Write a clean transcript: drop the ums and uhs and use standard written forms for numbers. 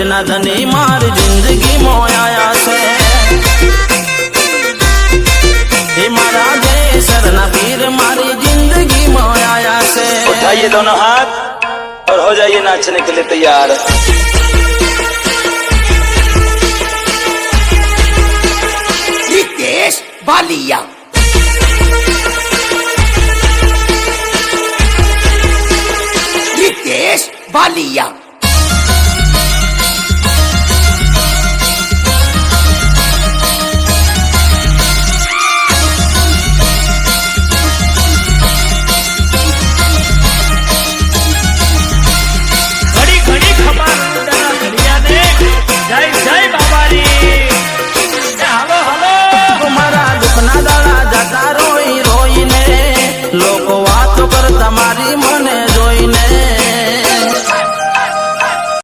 બ્રિજના ધની મારી જિંદગી મોયા છે हे मारा जय सरना पीर मारी जिंदगी मोया से। उठाइए दोनों हाथ और हो जाइए नाचने के लिए तैयार। रितेश बालिया रितेश बालिया।